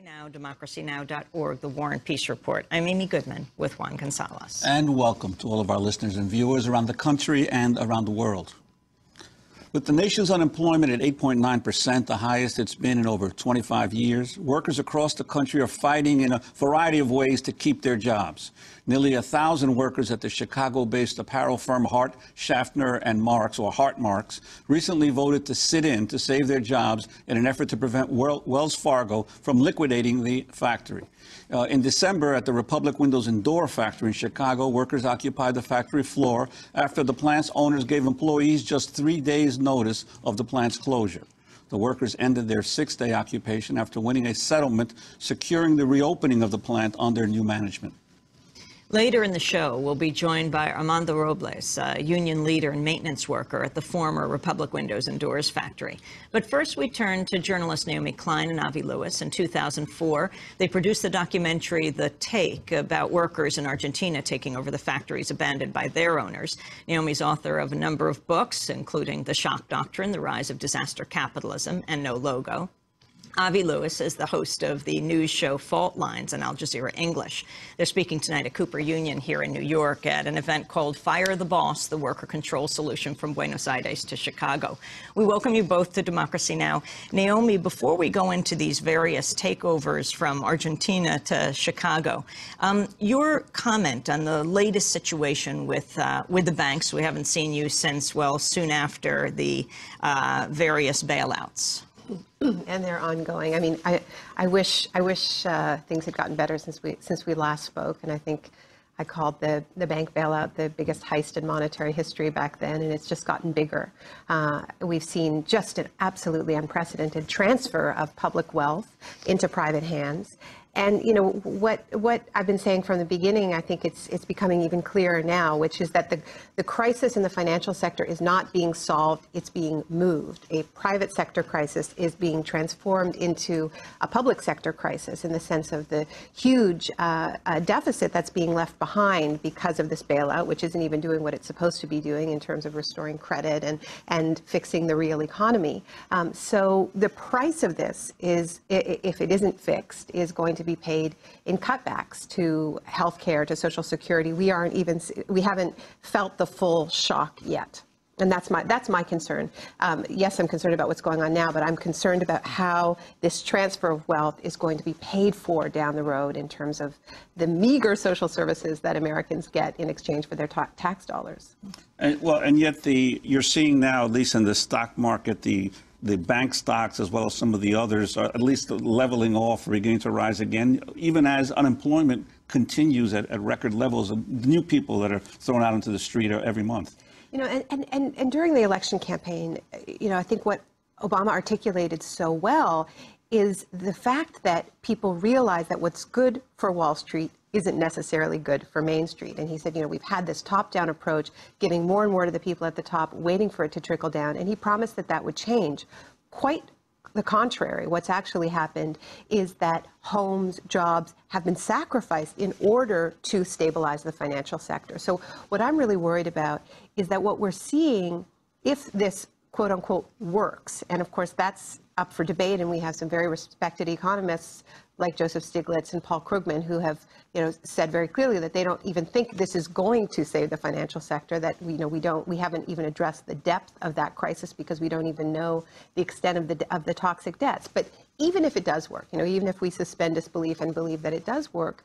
Now, democracynow.org, the War and Peace Report. I'm Amy Goodman with Juan Gonzalez. And welcome to all of our listeners and viewers around the country and around the world. With the nation's unemployment at 8.9%, the highest it's been in over 25 years, workers across the country are fighting in a variety of ways to keep their jobs. Nearly 1,000 workers at the Chicago-based apparel firm Hart, Schaffner and Marks, or Hart Marks, recently voted to sit in to save their jobs in an effort to prevent Wells Fargo from liquidating the factory. In December, at the Republic Windows and Door factory in Chicago, workers occupied the factory floor after the plant's owners gave employees just 3 days' notice of the plant's closure. The workers ended their 6-day occupation after winning a settlement securing the reopening of the plant under new management. Later in the show, we'll be joined by Armando Robles, a union leader and maintenance worker at the former Republic Windows and Doors factory. But first, we turn to journalist Naomi Klein and Avi Lewis. In 2004, they produced the documentary The Take about workers in Argentina taking over the factories abandoned by their owners. Naomi's author of a number of books, including The Shock Doctrine, The Rise of Disaster Capitalism, and No Logo. Avi Lewis is the host of the news show Fault Lines on Al Jazeera English. They're speaking tonight at Cooper Union here in New York at an event called Fire the Boss, the Worker Control Solution from Buenos Aires to Chicago. We welcome you both to Democracy Now! Naomi, before we go into these various takeovers from Argentina to Chicago, your comment on the latest situation with the banks. We haven't seen you since, well, soon after the various bailouts. And they're ongoing. I mean, I wish things had gotten better since we last spoke. And I think I called the bank bailout the biggest heist in monetary history back then, and it's just gotten bigger. We've seen just an absolutely unprecedented transfer of public wealth into private hands. And, you know, what I've been saying from the beginning, I think it's becoming even clearer now, which is that the crisis in the financial sector is not being solved, it's being moved. A private sector crisis is being transformed into a public sector crisis in the sense of the huge deficit that's being left behind because of this bailout, which isn't even doing what it's supposed to be doing in terms of restoring credit and fixing the real economy. So the price of this is, if it isn't fixed, is going to be paid in cutbacks to health care, to Social Security. We haven't felt the full shock yet. And that's my concern. Yes, I'm concerned about what's going on now, but I'm concerned about how this transfer of wealth is going to be paid for down the road in terms of the meager social services that Americans get in exchange for their tax dollars. And yet you're seeing now, at least in the stock market, the bank stocks, as well as some of the others, are at least leveling off, beginning to rise again, even as unemployment continues at record levels of new people that are thrown out into the street every month. You know, and during the election campaign, you know, I think what Obama articulated so well is the fact that people realize that what's good for Wall Street isn't necessarily good for Main Street. And he said, you know, we've had this top-down approach, giving more and more to the people at the top, waiting for it to trickle down. And he promised that that would change. Quite the contrary. What's actually happened is that homes, jobs have been sacrificed in order to stabilize the financial sector. So what I'm really worried about is that what we're seeing, if this quote-unquote works, and of course that's up for debate, and we have some very respected economists like Joseph Stiglitz and Paul Krugman who have, you know, said very clearly that they don't even think this is going to save the financial sector, that we haven't even addressed the depth of that crisis because we don't even know the extent of the toxic debts. But even if it does work, you know, even if we suspend disbelief and believe that it does work,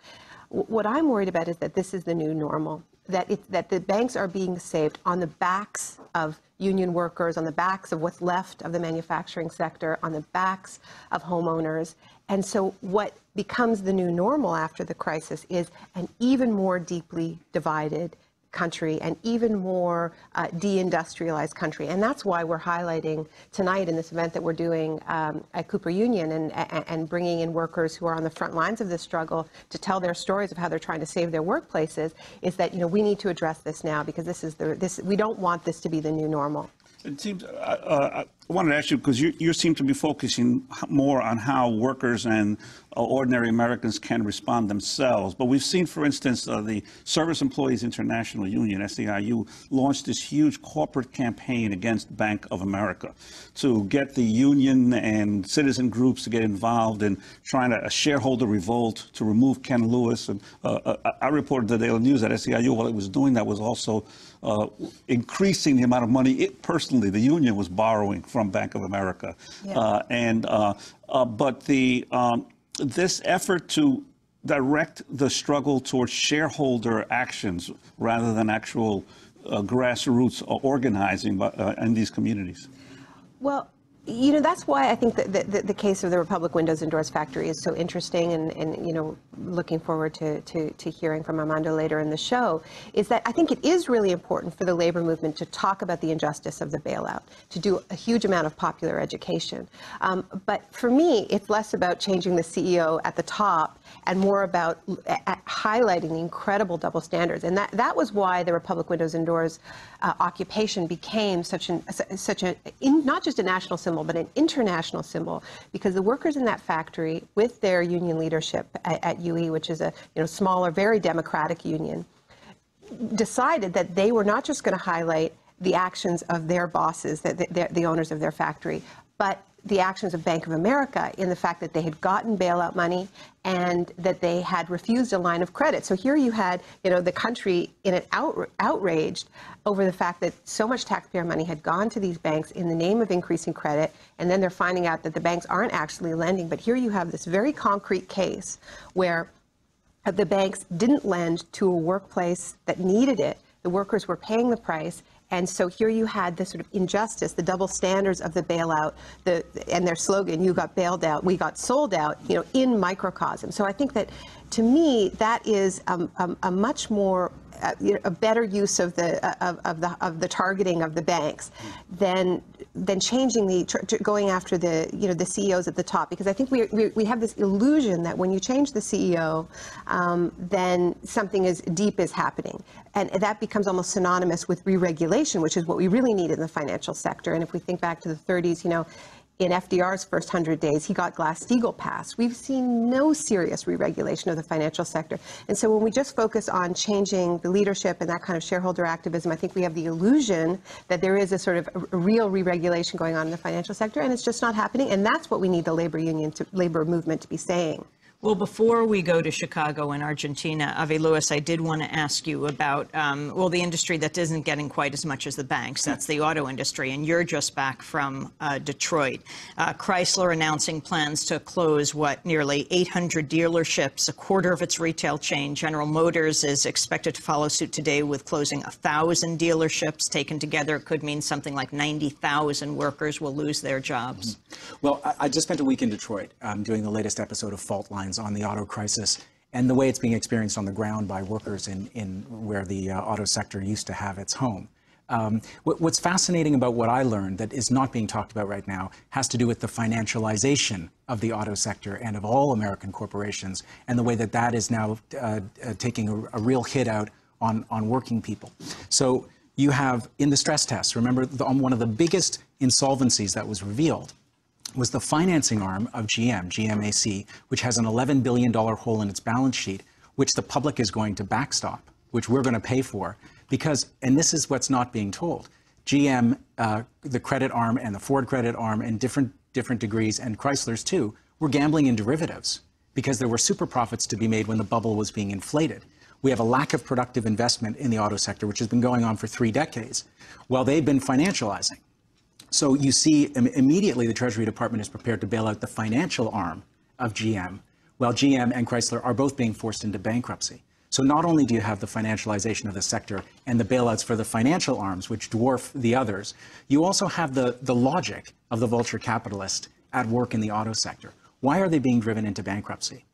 what I'm worried about is that this is the new normal, that the banks are being saved on the backs of union workers, on the backs of what's left of the manufacturing sector, on the backs of homeowners. And so what becomes the new normal after the crisis is an even more deeply divided country, an even more deindustrialized country. And that's why we're highlighting tonight in this event that we're doing at Cooper Union and bringing in workers who are on the front lines of this struggle to tell their stories of how they're trying to save their workplaces, is that, you know, we need to address this now because we don't want this to be the new normal. It seems, I wanted to ask you, because you seem to be focusing more on how workers and ordinary Americans can respond themselves. But we've seen, for instance, the Service Employees International Union, SEIU, launched this huge corporate campaign against Bank of America to get the union and citizen groups to get involved in trying to a shareholder revolt to remove Ken Lewis. And I reported to the Daily News that SEIU, while it was doing that, was also increasing the amount of money it personally, the union, was borrowing from Bank of America. Yeah. But this effort to direct the struggle towards shareholder actions rather than actual grassroots organizing in these communities. Well, you know, that's why I think that the case of the Republic Windows and Doors factory is so interesting, and you know, looking forward to hearing from Armando later in the show, is that I think it is really important for the labor movement to talk about the injustice of the bailout, to do a huge amount of popular education. But for me, it's less about changing the CEO at the top and more about highlighting the incredible double standards. And that was why the Republic Windows and Doors occupation became not just a national symbol, but an international symbol, because the workers in that factory, with their union leadership at UE, which is a smaller, very democratic union, decided that they were not just going to highlight the actions of their bosses, the owners of their factory, but the actions of Bank of America in the fact that they had gotten bailout money and that they had refused a line of credit. So here you had, the country in an outraged over the fact that so much taxpayer money had gone to these banks in the name of increasing credit, and then they're finding out that the banks aren't actually lending. But here you have this very concrete case where the banks didn't lend to a workplace that needed it. The workers were paying the price. And so here you had this sort of injustice, the double standards of the bailout, and their slogan, "You got bailed out, we got sold out," in microcosm. So I think that, to me, that is a much more a better use of the targeting of the banks than changing going after the CEOs at the top, because I think we have this illusion that when you change the CEO, then something as deep is happening, and that becomes almost synonymous with re-regulation, which is what we really need in the financial sector. And if we think back to the 30s, in FDR's first 100 days, he got Glass-Steagall passed. We've seen no serious re-regulation of the financial sector. And so when we just focus on changing the leadership and that kind of shareholder activism, I think we have the illusion that there is a sort of a real re-regulation going on in the financial sector, and it's just not happening. And that's what we need the labor movement to be saying. Well, before we go to Chicago and Argentina, Avi Lewis, I did want to ask you about, the industry that isn't getting quite as much as the banks. That's the auto industry, and you're just back from Detroit. Chrysler announcing plans to close, nearly 800 dealerships, a quarter of its retail chain. General Motors is expected to follow suit today with closing 1,000 dealerships. Taken together, it could mean something like 90,000 workers will lose their jobs. Well, I just spent a week in Detroit doing the latest episode of Fault Lines on the auto crisis and the way it's being experienced on the ground by workers in where the auto sector used to have its home. What's fascinating about what I learned that is not being talked about right now has to do with the financialization of the auto sector and of all American corporations, and the way that is now taking a real hit out on working people. So you have, in the stress tests, remember one of the biggest insolvencies that was revealed was the financing arm of GMAC, which has an $11 billion hole in its balance sheet, which the public is going to backstop, which we're going to pay for. Because, and this is what's not being told, GM, the credit arm and the Ford credit arm in different degrees, and Chrysler's too, were gambling in derivatives because there were super profits to be made when the bubble was being inflated. We have a lack of productive investment in the auto sector, which has been going on for 3 decades, while they've been financializing. So you see immediately the Treasury Department is prepared to bail out the financial arm of GM, while GM and Chrysler are both being forced into bankruptcy. So not only do you have the financialization of the sector and the bailouts for the financial arms, which dwarf the others, you also have the logic of the vulture capitalist at work in the auto sector. Why are they being driven into bankruptcy?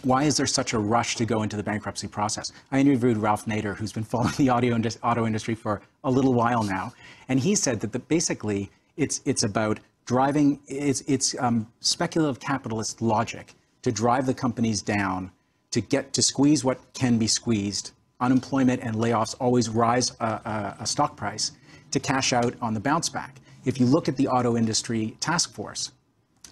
Why is there such a rush to go into the bankruptcy process? I interviewed Ralph Nader, who's been following the auto industry for a little while now, and he said that basically it's about driving, it's speculative capitalist logic to drive the companies down, to squeeze what can be squeezed. Unemployment and layoffs always rise a stock price to cash out on the bounce back. If you look at the auto industry task force,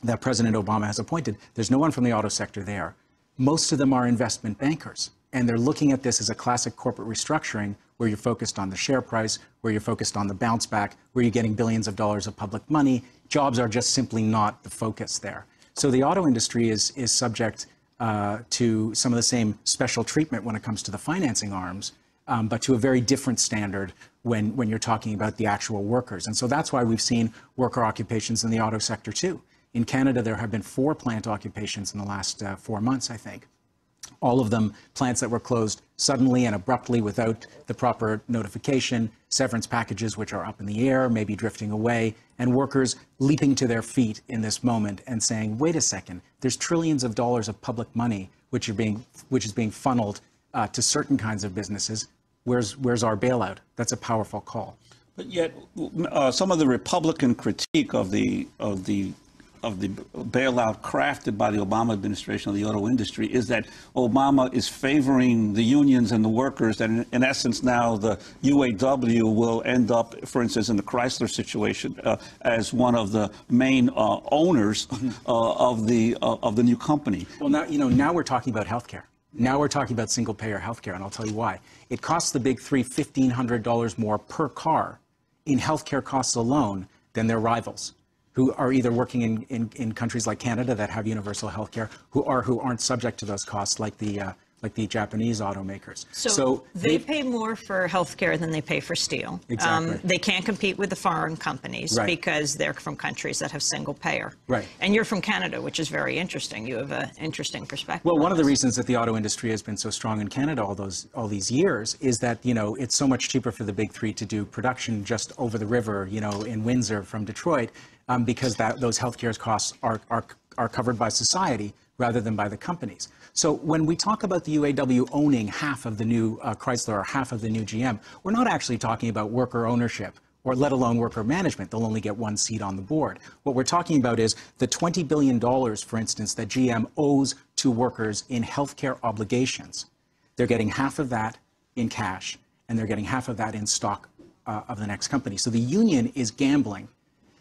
that President Obama has appointed, there's no one from the auto sector there. Most of them are investment bankers, and they're looking at this as a classic corporate restructuring where you're focused on the share price, where you're focused on the bounce back, where you're getting billions of dollars of public money. Jobs are just simply not the focus there. So the auto industry is subject to some of the same special treatment when it comes to the financing arms, but to a very different standard when you're talking about the actual workers. And so that's why we've seen worker occupations in the auto sector too. In Canada, there have been 4 plant occupations in the last 4 months, I think. All of them plants that were closed suddenly and abruptly without the proper notification, severance packages which are up in the air, maybe drifting away, and workers leaping to their feet in this moment and saying, wait a second, there's trillions of dollars of public money which is being funneled to certain kinds of businesses. Where's our bailout? That's a powerful call. But yet, some of the Republican critique of the bailout crafted by the Obama administration of the auto industry is that Obama is favoring the unions and the workers, and in essence now the UAW will end up, for instance, in the Chrysler situation, as one of the main owners of the new company. Well, now we're talking about healthcare. Now we're talking about single-payer healthcare, and I'll tell you why. It costs the big three $1,500 more per car in healthcare costs alone than their rivals, who are either working in countries like Canada that have universal health care, who aren't subject to those costs, like the Japanese automakers. So they pay more for health care than they pay for steel. Exactly. They can't compete with the foreign companies Right. because they're from countries that have single payer. Right. And you're from Canada, which is very interesting. You have an interesting perspective. Well, one of the reasons that the auto industry has been so strong in Canada all these years is that, it's so much cheaper for the big three to do production just over the river, in Windsor from Detroit, because those healthcare costs are covered by society rather than by the companies. So when we talk about the UAW owning half of the new Chrysler or half of the new GM, we're not actually talking about worker ownership, or let alone worker management. They'll only get one seat on the board. What we're talking about is the $20 billion, for instance, that GM owes to workers in healthcare obligations. They're getting half of that in cash, and they're getting half of that in stock of the next company. So the union is gambling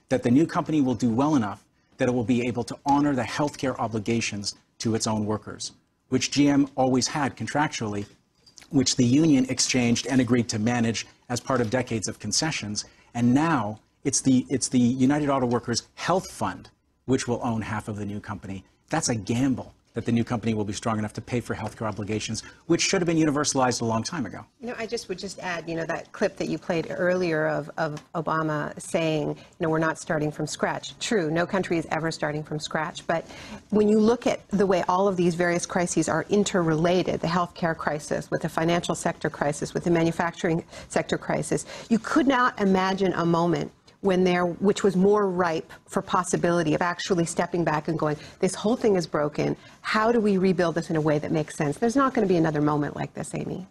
that the new company will do well enough that it will be able to honor the healthcare obligations to its own workers, which GM always had contractually, which the union exchanged and agreed to manage as part of decades of concessions. And now it's the United Auto Workers Health Fund, which will own half of the new company. That's a gamble that the new company will be strong enough to pay for healthcare obligations, which should have been universalized a long time ago. I would just add, that clip that you played earlier of Obama saying, we're not starting from scratch. True, no country is ever starting from scratch. But when you look at the way all of these various crises are interrelated, the healthcare crisis with the financial sector crisis, with the manufacturing sector crisis, you could not imagine a moment which was more ripe for possibility of actually stepping back and going, this whole thing is broken. How do we rebuild this in a way that makes sense? There's not going to be another moment like this, Amy,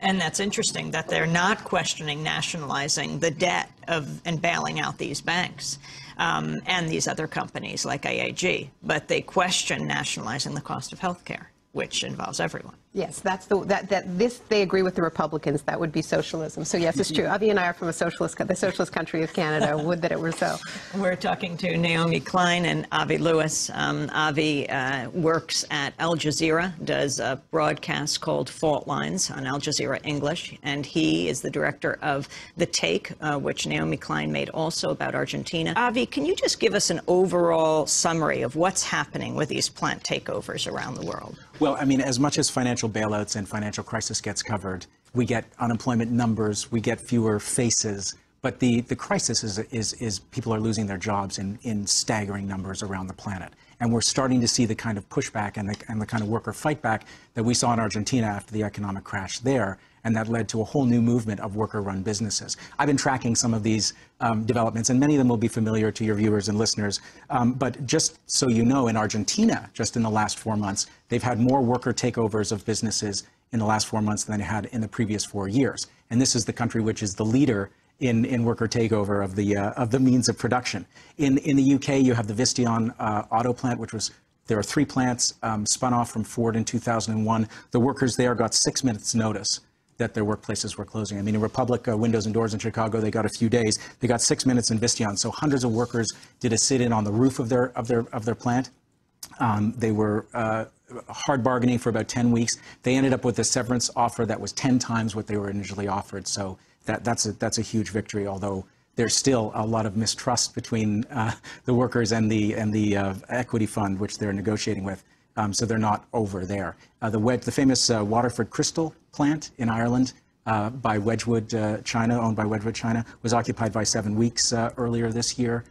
And that's interesting that they're not questioning nationalizing the debt and bailing out these banks and these other companies like IAG, but they question nationalizing the cost of health care, which involves everyone. Yes, they agree with the Republicans. That would be socialism. So yes, it's true. Avi and I are from the socialist country of Canada. Would that it were so. We're talking to Naomi Klein and Avi Lewis. Avi works at Al Jazeera, does a broadcast called Fault Lines on Al Jazeera English, and he is the director of The Take, which Naomi Klein made also about Argentina. Avi, can you just give us an overall summary of what's happening with these plant takeovers around the world? Well, as much as financial bailouts and financial crisis gets covered, we get unemployment numbers, we get fewer faces, but the crisis is people are losing their jobs in staggering numbers around the planet. And we're starting to see the kind of pushback and the kind of worker fight back that we saw in Argentina after the economic crash there, and that led to a whole new movement of worker-run businesses. I've been tracking some of these developments, and many of them will be familiar to your viewers and listeners. But just so you know, in Argentina, just in the last 4 months, they've had more worker takeovers of businesses in the last 4 months than they had in the previous 4 years. And this is the country which is the leader in worker takeover of the means of production. In the UK, you have the Visteon auto plant, there are 3 plants spun off from Ford in 2001. The workers there got 6 minutes notice that their workplaces were closing. I mean, in Republic, Windows and Doors in Chicago, they got a few days. They got 6 minutes in Visteon. So hundreds of workers did a sit-in on the roof of their plant. They were hard bargaining for about 10 weeks. They ended up with a severance offer that was 10 times what they were initially offered. So that's a huge victory, although there's still a lot of mistrust between the workers and the equity fund, which they're negotiating with. So they're not over there. The famous Waterford Crystal plant in Ireland by Wedgwood China, owned by Wedgwood China, was occupied by 7 weeks earlier this year.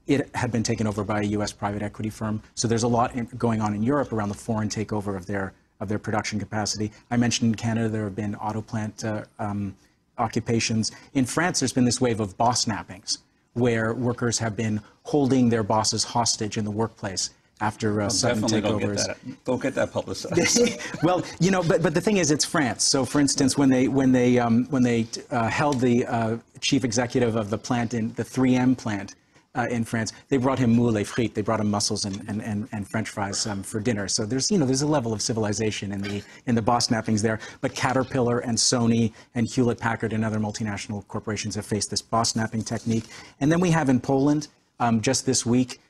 It had been taken over by a U.S. private equity firm. So there's a lot going on in Europe around the foreign takeover of their production capacity. I mentioned in Canada there have been auto plant occupations. In France, there's been this wave of boss nappings, where workers have been holding their bosses hostage in the workelse after sudden takeovers. Don't get that publicized. Well, you know, but the thing is, it's France. So, for instance, when they held the chief executive of the plant in the 3M plant in France, they brought him moules et frites. They brought him mussels and French fries for dinner. So there's a level of civilization in the boss nappings there. But Caterpillar and Sony and Hewlett Packard and other multinational corporations have faced this boss napping technique. And then we have in Poland just this week.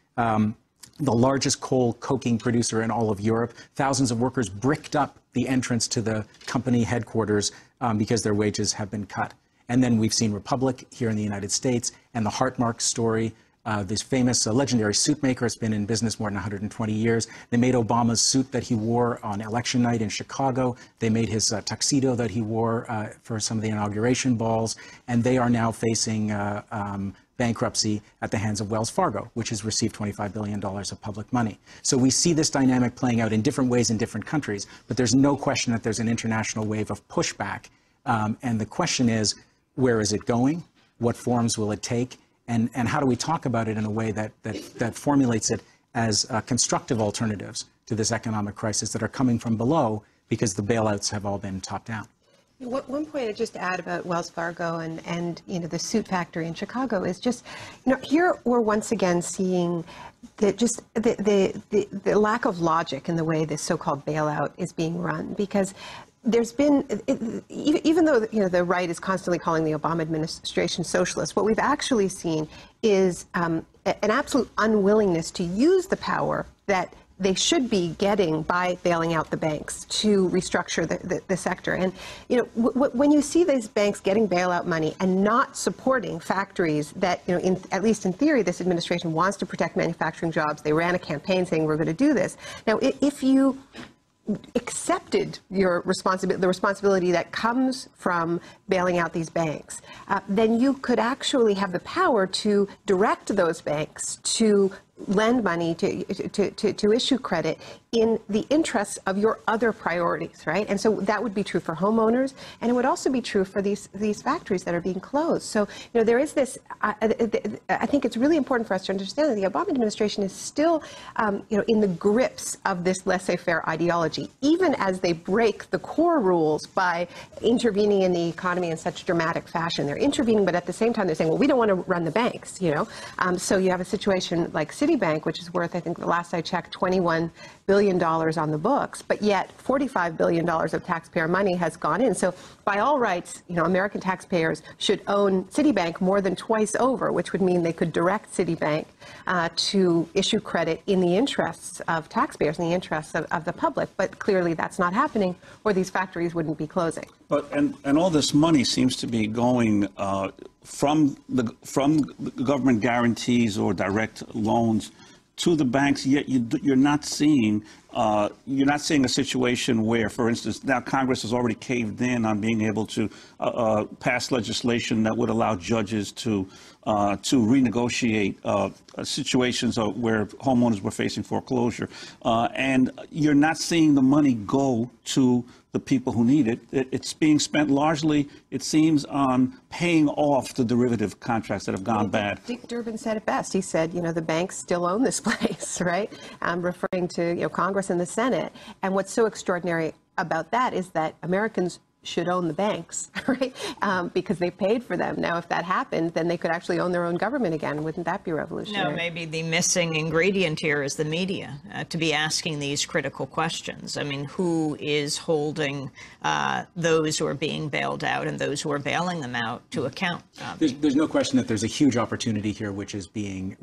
The largest coal coking producer in all of Europe. Thousands of workers bricked up the entrance to the company headquarters because their wages have been cut. And then we've seen Republic here in the United States and the Hartmark story. This famous legendary suit maker has been in business more than 120 years. They made Obama's suit that he wore on election night in Chicago. They made his tuxedo that he wore for some of the inauguration balls. And they are now facing bankruptcy at the hands of Wells Fargo, which has received $25 billion of public money. So we see this dynamic playing out in different ways in different countries, but there's no question that there's an international wave of pushback. And the question is, where is it going? What forms will it take? And how do we talk about it in a way that formulates it as constructive alternatives to this economic crisis that are coming from below, because the bailouts have all been top down? One point I'd just add about Wells Fargo and the suit factory in Chicago is just, here we're once again seeing the lack of logic in the way this so-called bailout is being run, because there's been, even though the right is constantly calling the Obama administration socialist, what we've actually seen is an absolute unwillingness to use the power that they should be getting by bailing out the banks to restructure the sector. And when you see these banks getting bailout money and not supporting factories that, at least in theory, this administration wants to protect manufacturing jobs. They ran a campaign saying we're going to do this. Now, if you accepted the responsibility that comes from bailing out these banks, then you could actually have the power to direct those banks to lend money, to issue credit in the interests of your other priorities, right? And so that would be true for homeowners, and it would also be true for these factories that are being closed. So, there is this, I think it's really important for us to understand that the Obama administration is still, in the grips of this laissez-faire ideology, even as they break the core rules by intervening in the economy in such dramatic fashion. They're intervening, but at the same time, they're saying, well, we don't want to run the banks, So you have a situation like Citibank, which is worth, I think the last I checked, $21 billion on the books, but yet $45 billion of taxpayer money has gone in. So by all rights, American taxpayers should own Citibank more than twice over, which would mean they could direct Citibank to issue credit in the interests of taxpayers, in the interests of the public. But clearly that's not happening, or these factories wouldn't be closing. But and all this money seems to be going from the government guarantees or direct loans to the banks, yet you're not seeing a situation where, for instance, now Congress has already caved in on being able to pass legislation that would allow judges to renegotiate situations where homeowners were facing foreclosure, and you're not seeing the money go to the people who need it. It's being spent largely, it seems, on paying off the derivative contracts that have gone bad. Dick Durbin said it best. He said, the banks still own this place, right? Referring to Congress and the Senate. And what's so extraordinary about that is that Americans should own the banks, right? Because they paid for them. Now, if that happened, then they could actually own their own government again. Wouldn't that be revolutionary? No, maybe the missing ingredient here is the media, to be asking these critical questions. I mean, who is holding those who are being bailed out and those who are bailing them out to account? There's no question that there's a huge opportunity here which is being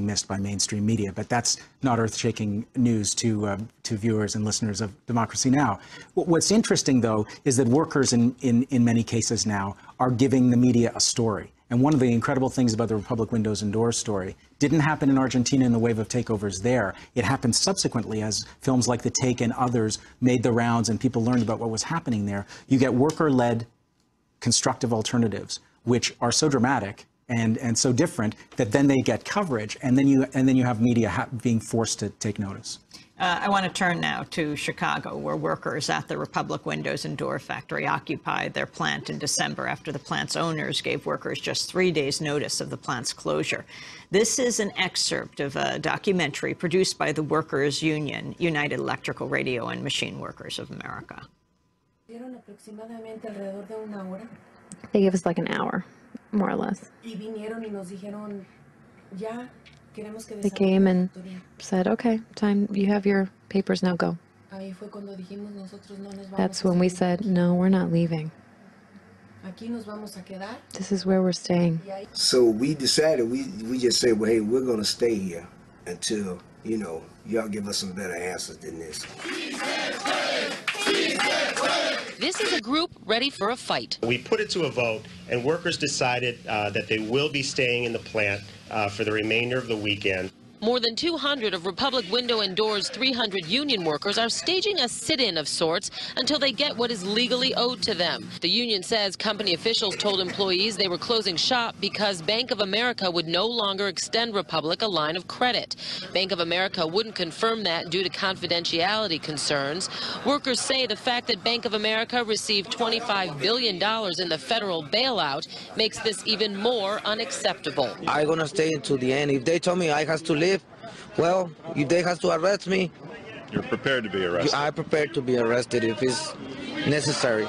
missed by mainstream media, but that's not earth-shaking news to viewers and listeners of Democracy Now! What's interesting, though, is that workers in many cases now are giving the media a story. And one of the incredible things about the Republic Windows and Doors story didn't happen in Argentina in the wave of takeovers there. It happened subsequently as films like The Take and others made the rounds and people learned about what was happening there. You get worker-led constructive alternatives, which are so dramatic and so different that then they get coverage, and then you have media being forced to take notice. I want to turn now to Chicago, where workers at the Republic Windows and Door factory occupied their plant in December after the plant's owners gave workers just 3 days' notice of the plant's closure. This is an excerpt of a documentary produced by the workers' union, United Electrical Radio and Machine Workers of America. They gave us like an hour, more or less. They came and said, okay, time, you have your papers, now go. That's when we said, no, we're not leaving. This is where we're staying. So we decided, we just said, well, hey, we're going to stay here until, you know, y'all give us some better answers than this. This is a group ready for a fight. We put it to a vote, and workers decided that they will be staying in the plant for the remainder of the weekend. More than 200 of Republic Window and Doors' 300 union workers are staging a sit-in of sorts until they get what is legally owed to them. The union says company officials told employees they were closing shop because Bank of America would no longer extend Republic a line of credit. Bank of America wouldn't confirm that due to confidentiality concerns. Workers say the fact that Bank of America received $25 billion in the federal bailout makes this even more unacceptable. I'm going to stay until the end. If they told me I have to leave, well, if they have to arrest me, you're prepared to be arrested. I'm prepared to be arrested if it's necessary.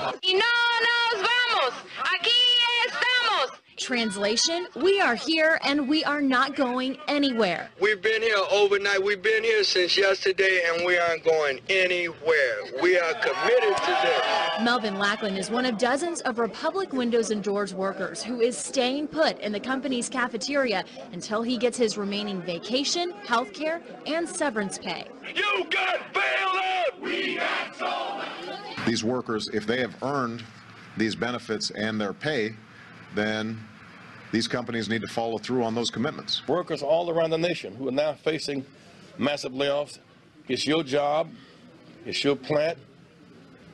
Translation, we are here and we are not going anywhere. We've been here overnight. We've been here since yesterday and we aren't going anywhere. We are committed to this. Melvin Lackland is one of dozens of Republic Windows and Doors workers who is staying put in the company's cafeteria until he gets his remaining vacation, health care, and severance pay. You got bailed out! We got sold. These workers, if they have earned these benefits and their pay, then these companies need to follow through on those commitments. Workers all around the nation who are now facing massive layoffs, it's your job, it's your plant.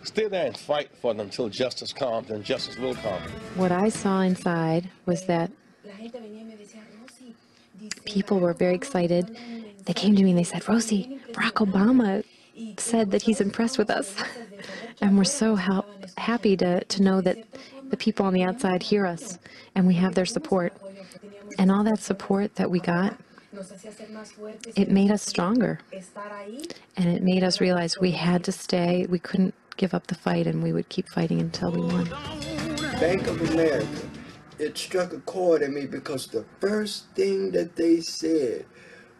Stay there and fight for them until justice comes, and justice will come. What I saw inside was that people were very excited. They came to me and they said, Rosie, Barack Obama said that he's impressed with us. And we're so happy to know that the people on the outside hear us and we have their support. And all that support that we got, it made us stronger. And it made us realize we had to stay. We couldn't give up the fight, and we would keep fighting until we won. Bank of America, it struck a chord in me because the first thing that they said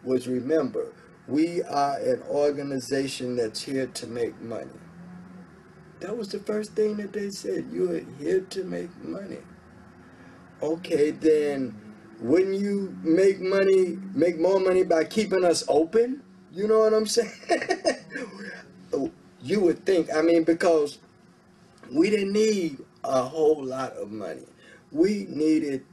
was, remember, we are an organization that's here to make money. That was the first thing that they said. You're here to make money. Okay, then wouldn't you make more money by keeping us open? You know what I'm saying? You would think, I mean, because we didn't need a whole lot of money. We needed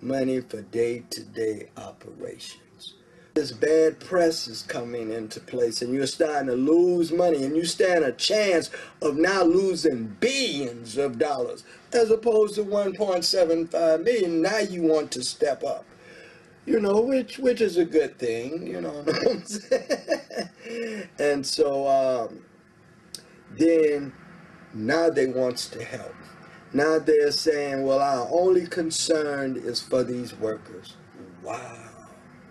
money for day-to-day operations. This bad press is coming into place, and you're starting to lose money, and you stand a chance of now losing billions of dollars, as opposed to 1.75 million. Now you want to step up, you know, which is a good thing, you know what I'm saying? And so then now they wants to help. Now they're saying, well, our only concern is for these workers. Wow.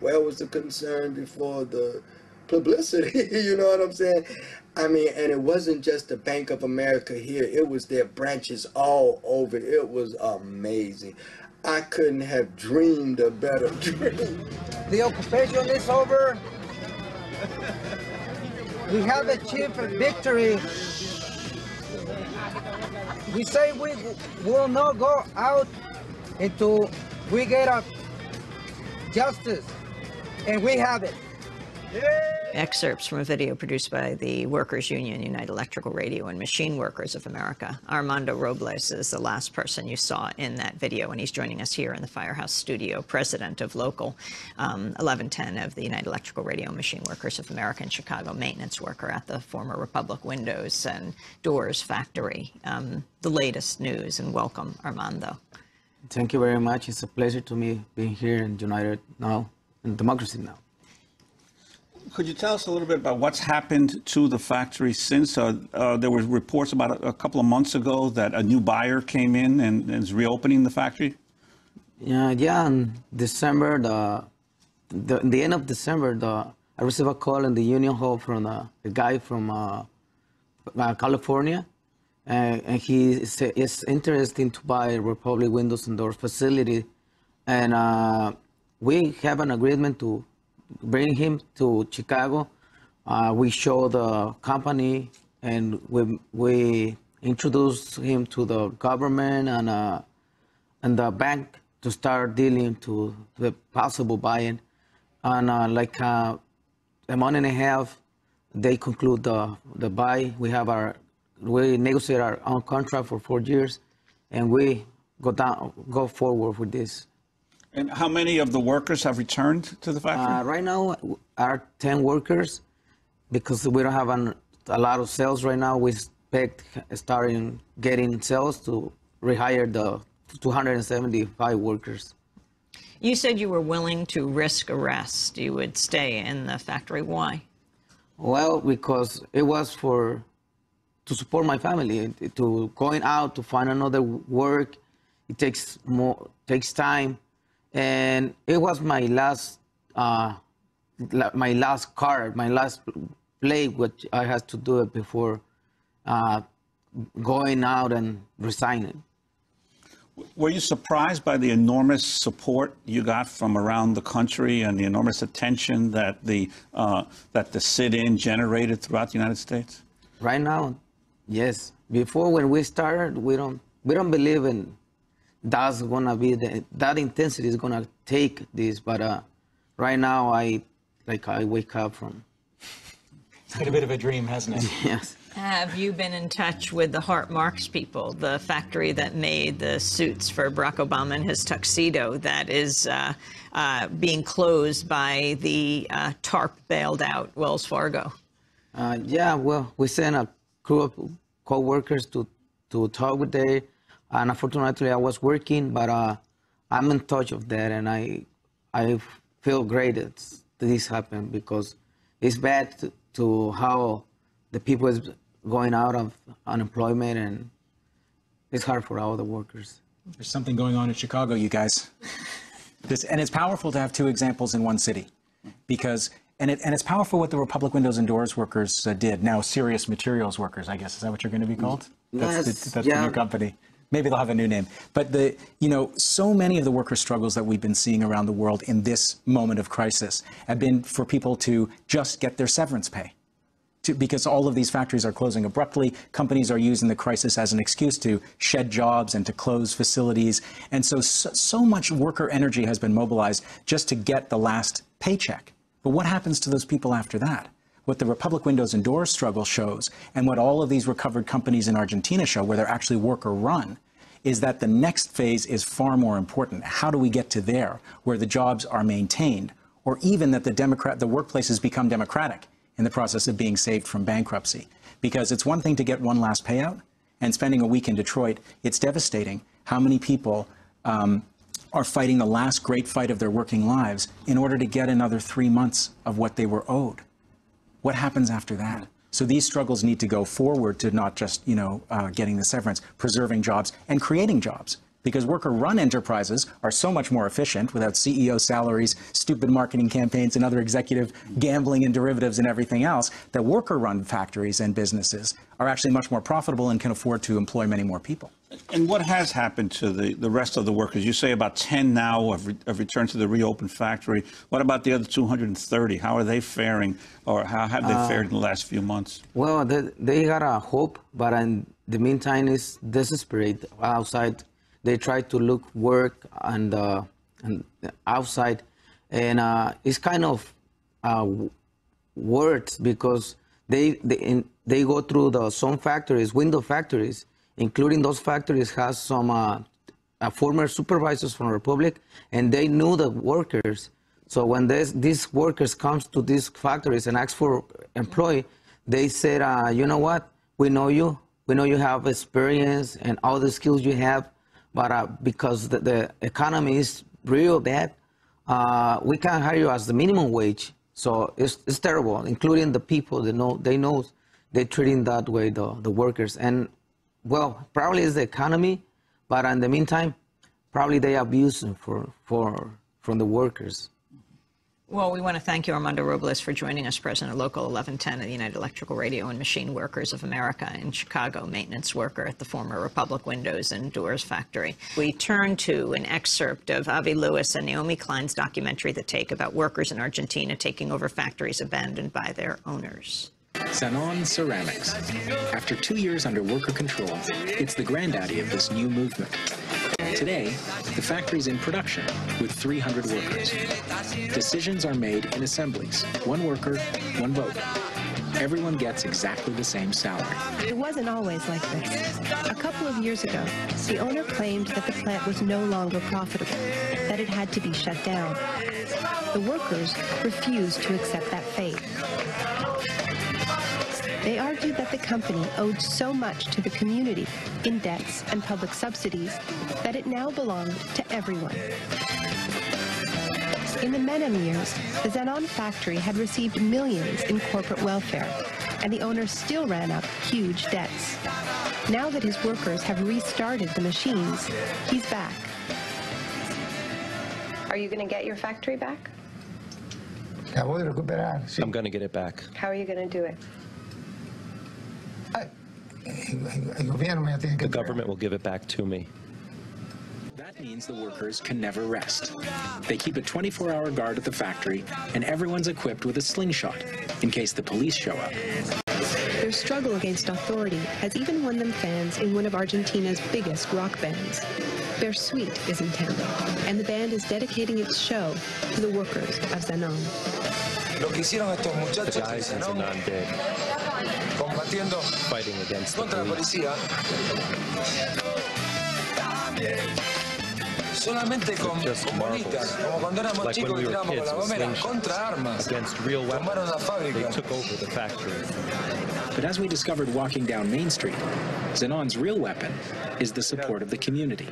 Where was the concern before the publicity. You know what I'm saying? I mean, and it wasn't just the Bank of America here. It was their branches all over. It was amazing. I couldn't have dreamed a better dream. The occupation is over. We have achieved a victory. We say we will not go out until we get our justice, and we have it. Excerpts from a video produced by the Workers' Union, United Electrical Radio and Machine Workers of America. Armando Robles is the last person you saw in that video, and he's joining us here in the Firehouse studio, president of Local 1110 of the United Electrical Radio and Machine Workers of America in Chicago, maintenance worker at the former Republic Windows and Doors factory. The latest news, and welcome, Armando. Thank you very much. It's a pleasure to me being here in United Now, in Democracy Now! Could you tell us a little bit about what's happened to the factory since? There were reports about a couple of months ago that a new buyer came in and is reopening the factory. Yeah. In December, the end of December, I received a call in the Union Hall from a guy from California, and he is interested to buy Republic Windows and Doors facility, and we have an agreement to bring him to Chicago. We show the company, and we introduce him to the government and the bank to start dealing to the possible buying. And like a month and a half, they conclude the buy. We negotiate our own contract for 4 years, and we go forward with this. And how many of the workers have returned to the factory? Right now, are 10 workers, because we don't have a lot of sales right now. We expect starting getting sales to rehire the 275 workers. You said you were willing to risk arrest. You would stay in the factory. Why? Well, because it was to support my family. To going out to find another work, it takes time. And it was my last card, my last play, which I had to do it before going out and resigning. Were you surprised by the enormous support you got from around the country and the enormous attention that the sit-in generated throughout the United States? Right now, yes. Before, when we started, we don't believe in that's gonna be that intensity is gonna take this, but right now I wake up from. It's been a bit of a dream, hasn't it? Yes. Have you been in touch with the Hart Marks people, the factory that made the suits for Barack Obama and his tuxedo that is being closed by the TARP bailed out Wells Fargo? Yeah, well, we sent a crew of co-workers to talk with them. And unfortunately, I was working, but I'm in touch of that, and I feel great that this happened, because it's bad to how the people is going out of unemployment, and it's hard for all the workers. There's something going on in Chicago, you guys. And it's powerful to have two examples in one city, because and it's powerful what the Republic Windows and Doors workers did. Now, Serious Materials workers, I guess, is that what you're going to be called? That's the new company. Maybe they'll have a new name. But so many of the worker struggles that we've been seeing around the world in this moment of crisis have been for people to just get their severance pay. Because all of these factories are closing abruptly. Companies are using the crisis as an excuse to shed jobs and to close facilities. And so much worker energy has been mobilized just to get the last paycheck. But what happens to those people after that? What the Republic Windows and Doors struggle shows, and what all of these recovered companies in Argentina show, where they're actually worker-run, is that the next phase is far more important. How do we get to there, where the jobs are maintained, or even that the workplaces become democratic in the process of being saved from bankruptcy? Because it's one thing to get one last payout, and spending a week in Detroit, it's devastating how many people are fighting the last great fight of their working lives in order to get another 3 months of what they were owed. What happens after that? So these struggles need to go forward to not just, getting the severance, preserving jobs and creating jobs. because worker-run enterprises are so much more efficient without CEO salaries, stupid marketing campaigns, and other executive gambling and derivatives and everything else, that worker-run factories and businesses are actually much more profitable and can afford to employ many more people. And what has happened to the rest of the workers? You say about 10 now have returned to the reopened factory. What about the other 230? How are they faring, or how have they fared in the last few months? Well, they got a hope, but in the meantime, it's desperate outside. They try to look work and outside, and it's kind of worse because they go through some factories, window factories, including those factories has some former supervisors from the Republic, and they knew the workers. So when these workers comes to these factories and ask for employee, they said, you know what, we know you have experience and all the skills you have, but because the economy is real bad, we can't hire you as the minimum wage. So it's terrible, including the people they're treating that way, the workers. And well, probably it's the economy, but in the meantime, probably they abuse them from the workers. Well, we want to thank you, Armando Robles, for joining us, President of Local 1110 of the United Electrical Radio and Machine Workers of America in Chicago, maintenance worker at the former Republic Windows and Doors factory. We turn to an excerpt of Avi Lewis and Naomi Klein's documentary, The Take, about workers in Argentina taking over factories abandoned by their owners. Zanon Ceramics. After 2 years under worker control, it's the granddaddy of this new movement. Today, the factory's in production with 300 workers. Decisions are made in assemblies. One worker, one vote. Everyone gets exactly the same salary. It wasn't always like this. A couple of years ago, the owner claimed that the plant was no longer profitable, that it had to be shut down. The workers refused to accept that fate. They argued that the company owed so much to the community in debts and public subsidies that it now belonged to everyone. In the Menem years, the Zanon factory had received millions in corporate welfare, and the owner still ran up huge debts. Now that his workers have restarted the machines, he's back. Are you going to get your factory back? I'm going to get it back. How are you going to do it? The government will give it back to me. That means the workers can never rest. They keep a 24-hour guard at the factory, and everyone's equipped with a slingshot in case the police show up. Their struggle against authority has even won them fans in one of Argentina's biggest rock bands. Their suite is in town, and the band is dedicating its show to the workers of Zanon. The guys in Zanon did, fighting against the police. Just marvels. Like when we were kids with slingshots against real weapons, they took over the factory. But as we discovered walking down Main Street, Zanon's real weapon is the support of the community.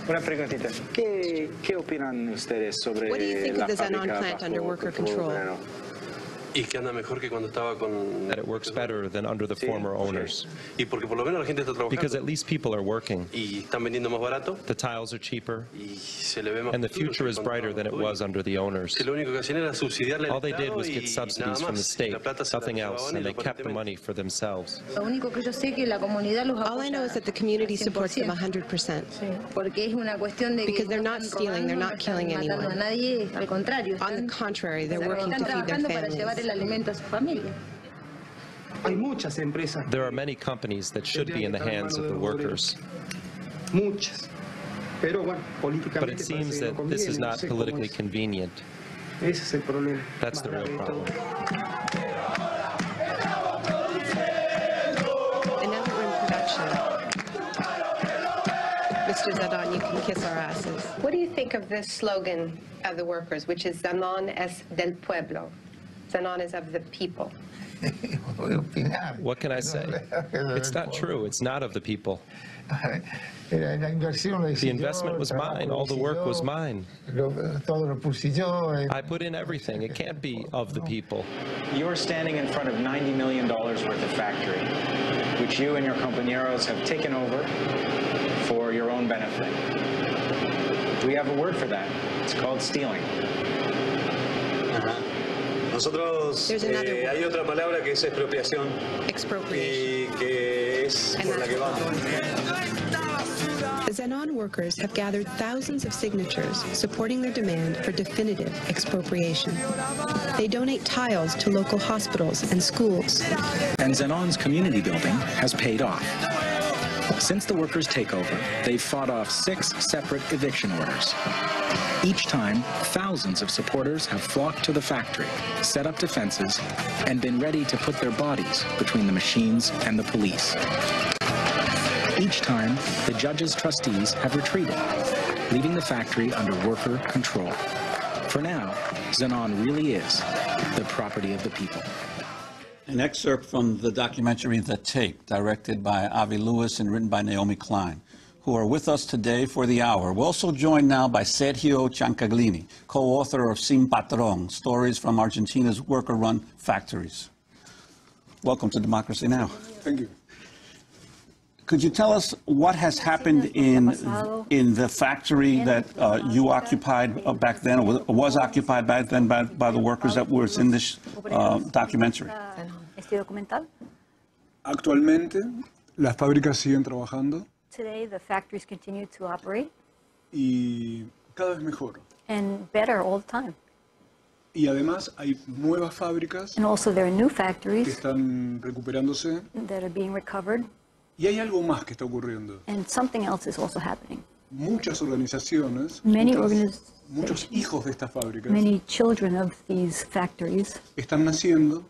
Una preguntita. ¿Qué opinan ustedes sobre What do you think of the Zanon plant under worker control? That it works better than under the former owners. Because at least people are working. The tiles are cheaper. And the future is brighter than it was under the owners. All they did was get subsidies from the state, nothing else, and they kept the money for themselves. All I know is that the community supports them 100%. Because they're not stealing, they're not killing anyone. On the contrary, they're working to feed their families. There are many companies that should be in the hands of the workers. But it seems that this is not politically convenient. That's the real problem. And now that we're in production, Mr. Zanon, you can kiss our asses. What do you think of this slogan of the workers, which is Zanon es del pueblo? Zanon is of the people. What can I say? It's not true. It's not of the people. The investment was mine. All the work was mine. I put in everything. It can't be of the people. You're standing in front of $90 million worth of factory, which you and your compañeros have taken over for your own benefit. We have a word for that. It's called stealing. Nosotros hay otra palabra que es expropiación y que es por la que vamos. The Zenon workers have gathered thousands of signatures supporting their demand for definitive expropriation. They donate tiles to local hospitals and schools. And Zenon's community building has paid off. Since the workers' takeover, they've fought off 6 separate eviction orders. Each time, thousands of supporters have flocked to the factory, set up defenses, and been ready to put their bodies between the machines and the police. Each time, the judge's trustees have retreated, leaving the factory under worker control. For now, Zenon really is the property of the people. An excerpt from the documentary The Tape, directed by Avi Lewis and written by Naomi Klein, who are with us today for the hour. We're also joined now by Sergio Ciancaglini, co-author of Sin Patron, Stories from Argentina's Worker-Run Factories. Welcome to Democracy Now! Thank you. Could you tell us what has happened in the factory that you occupied back then, or was occupied back then by the workers that were in this documentary? Actualmente, las fábricas siguen trabajando. Today, the factories continue to operate. Y cada vez mejor. And better all the time. Y además hay nuevas fábricas. And also there are new factories. Que están recuperándose. That are being recovered. Y hay algo más que está ocurriendo. And something else is also happening. Muchas organizaciones, muchos hijos de estas fábricas, many children of these factories, están naciendo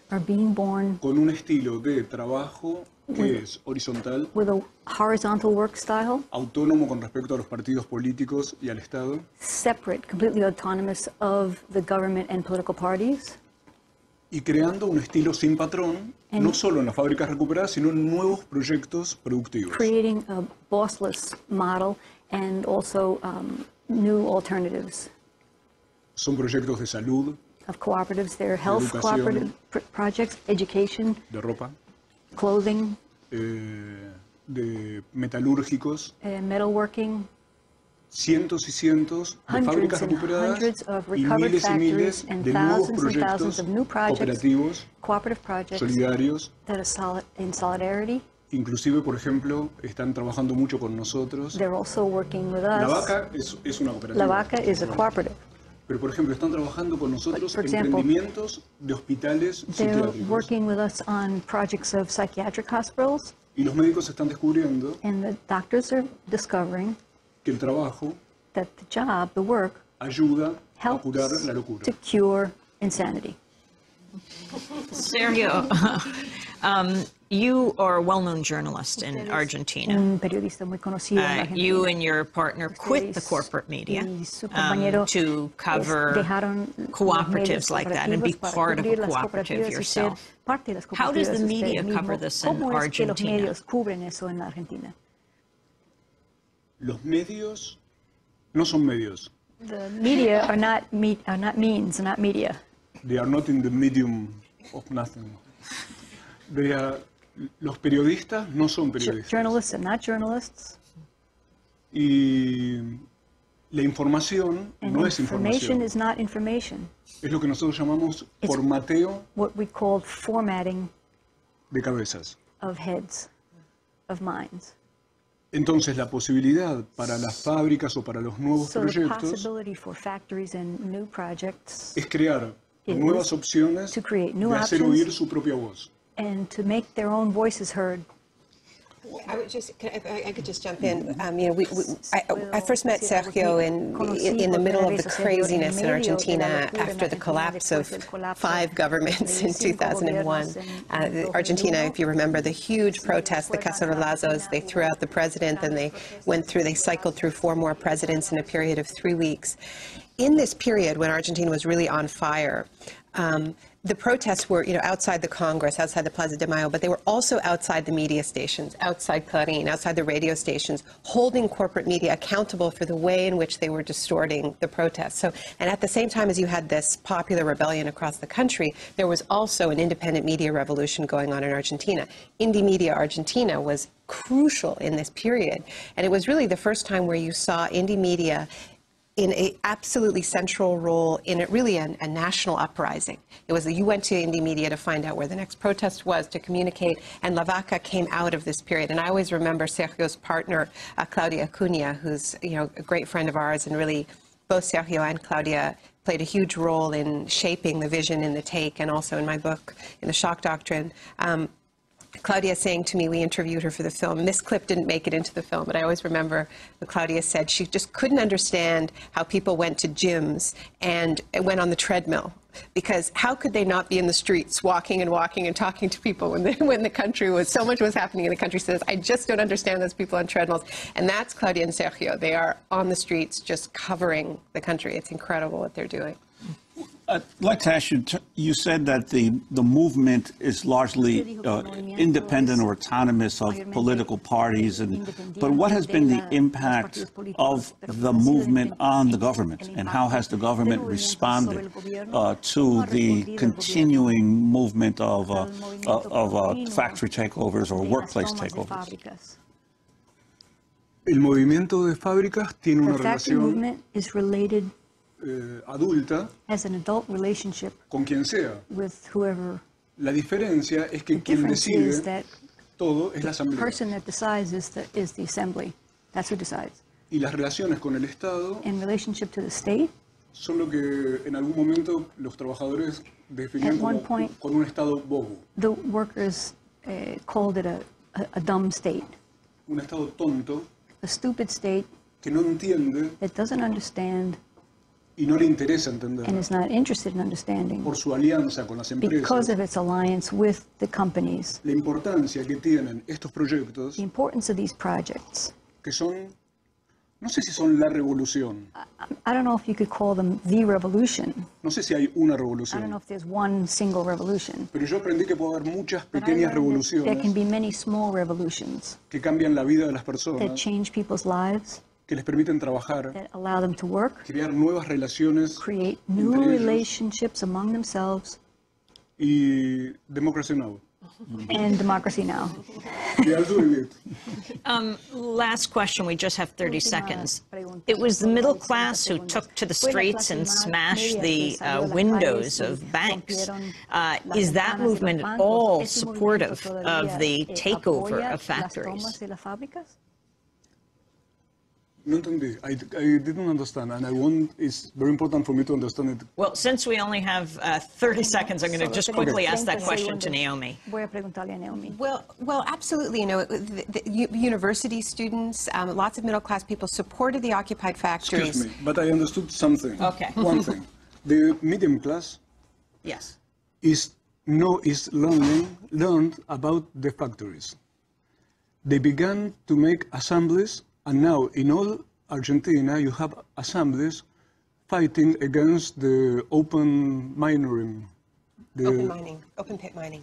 are being born con un estilo de trabajo que es horizontal, with a horizontal work style, autónomo con respecto a los partidos políticos y al Estado, separate, completely autonomous of the government and political parties, y creando un estilo sin patrón, no solo en las fábricas recuperadas, sino en nuevos proyectos productivos. Creating a bossless model and also new alternatives. Son proyectos de salud, of cooperatives, they're health cooperative projects, education, de ropa, clothing, de metalúrgicos, metalworking, cientos y cientos de fábricas recuperadas y miles de nuevos proyectos cooperativos, solidarios. Inclusive, por ejemplo, están trabajando mucho con nosotros. La Vaca es una cooperativa. La Vaca is a cooperative. Pero, por ejemplo, están trabajando con nosotros en emprendimientos de hospitales psiquiátricos. Working with us on projects of psychiatric hospitals. Y los médicos están descubriendo and the doctors are discovering que el trabajo that the job, the work, ayuda a curar la locura. To cure insanity. Sergio, you are a well-known journalist in Argentina. You and your partner quit the corporate media to cover cooperatives like that and be part of a cooperative yourself. How does the media cover this in Argentina? Los medios no son medios. The media are not means, not media. They are not in the medium of nothing. They are, los periodistas no son periodistas. Journalists are not journalists. Y la información no es información. Is not information. Es lo que nosotros llamamos formateo what we call formatting de cabezas. Of heads, of minds. Entonces, la posibilidad para las fábricas o para los nuevos proyectos es crear nuevas opciones de hacer oír su propia voz. And to make their own voices heard. I could just jump in. I first met Sergio in the middle of the craziness in Argentina after the collapse of 5 governments in 2001. Argentina, if you remember, the huge protests, the cacerolazos, they threw out the president, and they cycled through 4 more presidents in a period of 3 weeks. In this period, when Argentina was really on fire, the protests were, outside the Congress, outside the Plaza de Mayo, but they were also outside the media stations, outside Clarín, outside the radio stations, holding corporate media accountable for the way in which they were distorting the protests. So, and at the same time as you had this popular rebellion across the country, there was also an independent media revolution going on in Argentina. Indie Media Argentina was crucial in this period, and it was really the first time where you saw indie media in an absolutely central role in a national uprising. It was that you went to indie media to find out where the next protest was, to communicate, and La Vaca came out of this period. And I always remember Sergio's partner, Claudia Acuña, who's a great friend of ours, and really both Sergio and Claudia played a huge role in shaping the vision in The Take, and also in my book, in The Shock Doctrine. Claudia saying to me, we interviewed her for the film, and this clip didn't make it into the film, but I always remember what Claudia said. She just couldn't understand how people went to gyms and went on the treadmill, because how could they not be in the streets walking and talking to people when the country was, so much was happening in the country. She says, I just don't understand those people on treadmills. And that's Claudia and Sergio. They are on the streets just covering the country. It's incredible what they're doing. I'd like to ask you, you said that the movement is largely independent or autonomous of political parties, but what has been the impact of the movement on the government, and how has the government responded to the continuing movement of factory takeovers or workplace takeovers? El movimiento de fábricas tiene una The factory relación movement is related adulta as an adult relationship con quien sea. with whoever. La diferencia es que The quien difference is decide that todo es la the asamblea. person that decides is the assembly. That's who decides. Y las relaciones con el Estado In relationship to the state, son lo que en algún momento los trabajadores definían At one como point, con un Estado bobo, the workers called it a dumb state, un Estado tonto a stupid state que no entiende that doesn't understand y no le interesa entender and is not interested in understanding por su alianza con las because empresas of its alliance with the companies. la importancia que tienen estos proyectos The importance of these projects. que son, no sé si son la revolución, I don't know if you could call them the revolution. no sé si hay una I don't know revolución, if there's one single revolution. pero yo aprendí que puede haber muchas But I pequeñas learned that there can revoluciones be many small revolutions que cambian la vida de las that personas, change people's lives, que les permiten trabajar, that allow them to work, crear nuevas relaciones create new entre ellos relationships among themselves, y Democracy Now! and democracy now. Y I'll do it. Last question, we just have 30 seconds. It was the middle class who took to the streets and smashed the windows of banks. Is that movement at all supportive of the takeover of factories? No entendí. I didn't understand, and it's very important for me to understand it. Well, since we only have 30 seconds, I'm going to just quickly ask that question to Naomi. Voy a preguntarle a Naomi. Well, absolutely. The university students, lots of middle-class people supported the occupied factories. Excuse me, but I understood something. Okay. One thing. The medium class Yes. is learned about the factories. They began to make assemblies, and now in all Argentina you have assemblies fighting against the open mining. Open pit mining.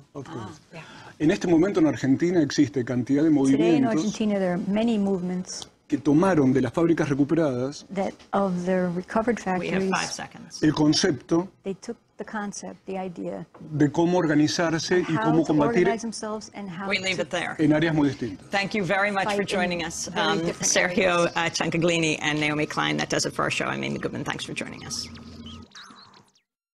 Yeah. En este momento en Argentina existe cantidad de Today in movimientos Argentina there are many movements que tomaron de las fábricas recuperadas that of the recovered We have factories, 5 seconds. el concepto they took the concept, the idea, de cómo organizarse y how cómo to combatir organize themselves and how We leave to it there. en áreas muy distintas. Thank you very much for Fight in joining us. very different Sergio Ciancaglini and Naomi Klein. That does it for our show. I'm Amy Goodman. Thanks for joining us.